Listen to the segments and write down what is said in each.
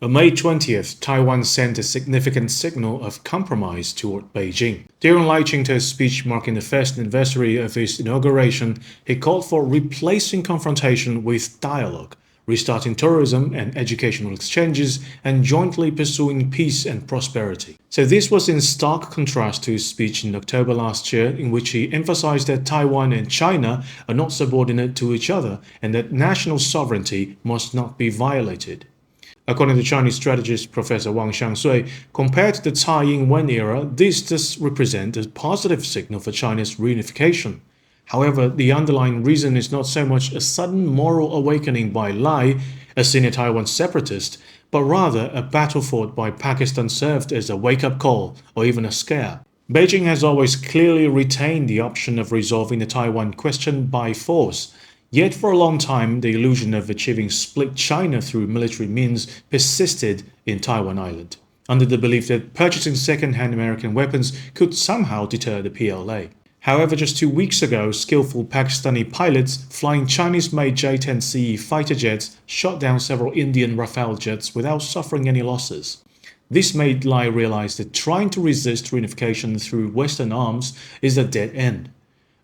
On May 20th, Taiwan sent a significant signal of compromise toward Beijing. During Lai Ching-te's speech marking the first anniversary of his inauguration, he called for replacing confrontation with dialogue, restarting tourism and educational exchanges, and jointly pursuing peace and prosperity. So this was in stark contrast to his speech in October last year, in which he emphasized that Taiwan and China are not subordinate to each other and that national sovereignty must not be violated. According to Chinese strategist Professor Wang Xiangsui, compared to the Tsai Ing-wen era, this does represent a positive signal for China's reunification. However, the underlying reason is not so much a sudden moral awakening by Lai, a senior Taiwan separatist, but rather a battle fought by Pakistan served as a wake-up call or even a scare. Beijing has always clearly retained the option of resolving the Taiwan question by force. Yet for a long time, the illusion of achieving split China through military means persisted in Taiwan Island, under the belief that purchasing second-hand American weapons could somehow deter the PLA. However, just 2 weeks ago, skillful Pakistani pilots flying Chinese-made J-10C fighter jets shot down several Indian Rafale jets without suffering any losses. This made Lai realize that trying to resist reunification through Western arms is a dead end.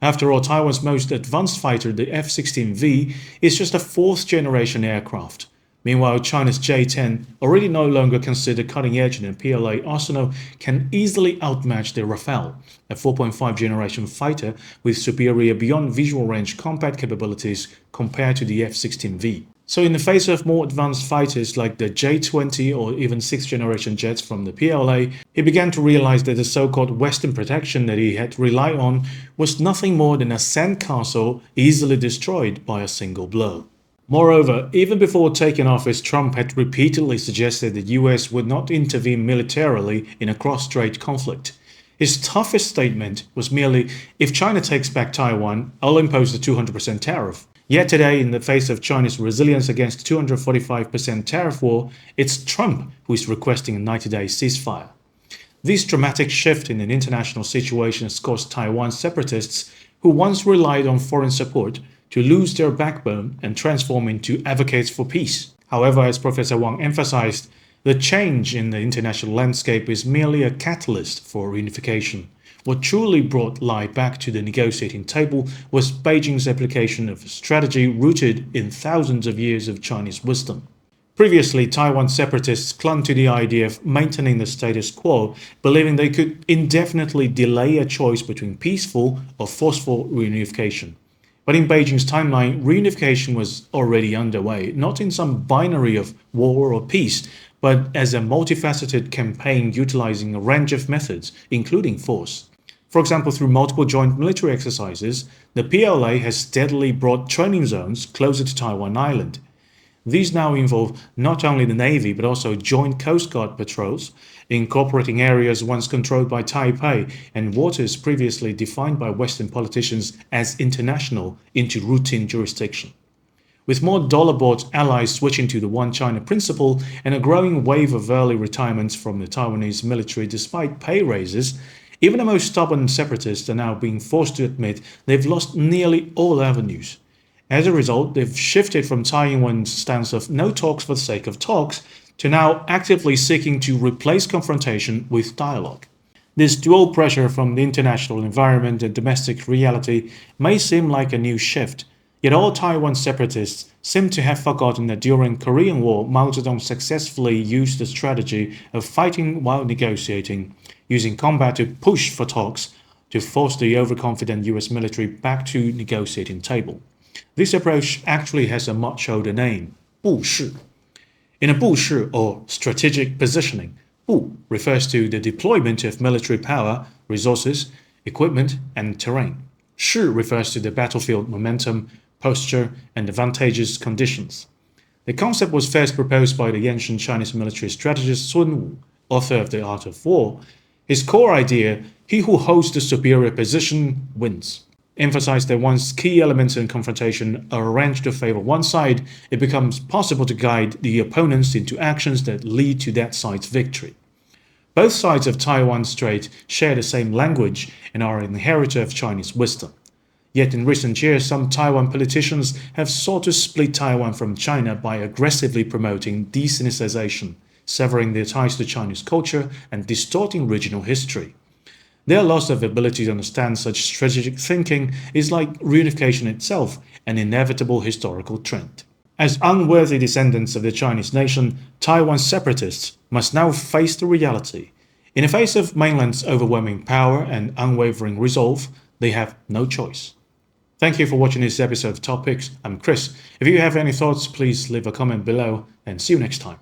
After all, Taiwan's most advanced fighter, the F-16V, is just a fourth-generation aircraft. Meanwhile, China's J-10, already no longer considered cutting-edge in a PLA arsenal, can easily outmatch the Rafale, a 4.5-generation fighter with superior beyond-visual-range combat capabilities compared to the F-16V. So in the face of more advanced fighters like the J-20 or even 6th-generation jets from the PLA, he began to realize that the so-called Western protection that he had relied on was nothing more than a sandcastle easily destroyed by a single blow. Moreover, even before taking office, Trump had repeatedly suggested the US would not intervene militarily in a cross-strait conflict. His toughest statement was merely, if China takes back Taiwan, I'll impose a 200% tariff. Yet today, in the face of China's resilience against the 245% tariff war, it's Trump who is requesting a 90-day ceasefire. This dramatic shift in an international situation has caused Taiwan separatists, who once relied on foreign support, to lose their backbone and transform into advocates for peace. However, as Professor Wang emphasized, the change in the international landscape is merely a catalyst for reunification. What truly brought Lai back to the negotiating table was Beijing's application of a strategy rooted in thousands of years of Chinese wisdom. Previously, Taiwan separatists clung to the idea of maintaining the status quo, believing they could indefinitely delay a choice between peaceful or forceful reunification. But in Beijing's timeline, reunification was already underway, not in some binary of war or peace, but as a multifaceted campaign utilizing a range of methods, including force. For example, through multiple joint military exercises, the PLA has steadily brought training zones closer to Taiwan Island. These now involve not only the Navy but also joint Coast Guard patrols, incorporating areas once controlled by Taipei and waters previously defined by Western politicians as international into routine jurisdiction. With more dollar-bought allies switching to the One China principle and a growing wave of early retirements from the Taiwanese military despite pay raises, even the most stubborn separatists are now being forced to admit they've lost nearly all avenues. As a result, they've shifted from Tsai Ing-wen's stance of no talks for the sake of talks to now actively seeking to replace confrontation with dialogue. This dual pressure from the international environment and domestic reality may seem like a new shift, yet all Taiwan separatists seem to have forgotten that during the Korean War, Mao Zedong successfully used the strategy of fighting while negotiating, using combat to push for talks to force the overconfident US military back to the negotiating table. This approach actually has a much older name, 布势. In a 布势 or strategic positioning, 布 refers to the deployment of military power, resources, equipment, and terrain. 势 refers to the battlefield momentum, posture, and advantageous conditions. The concept was first proposed by the ancient Chinese military strategist Sun Wu, author of The Art of War. His core idea, he who holds the superior position wins, emphasized that once key elements in confrontation are arranged to favor one side, it becomes possible to guide the opponents into actions that lead to that side's victory. Both sides of Taiwan Strait share the same language and are an inheritor of Chinese wisdom. Yet in recent years, some Taiwan politicians have sought to split Taiwan from China by aggressively promoting de-Sinicization, severing their ties to Chinese culture and distorting regional history. Their loss of ability to understand such strategic thinking is like reunification itself, an inevitable historical trend. As unworthy descendants of the Chinese nation, Taiwan separatists must now face the reality. In the face of mainland's overwhelming power and unwavering resolve, they have no choice. Thank you for watching this episode of Topics. I'm Chris. If you have any thoughts, please leave a comment below and see you next time.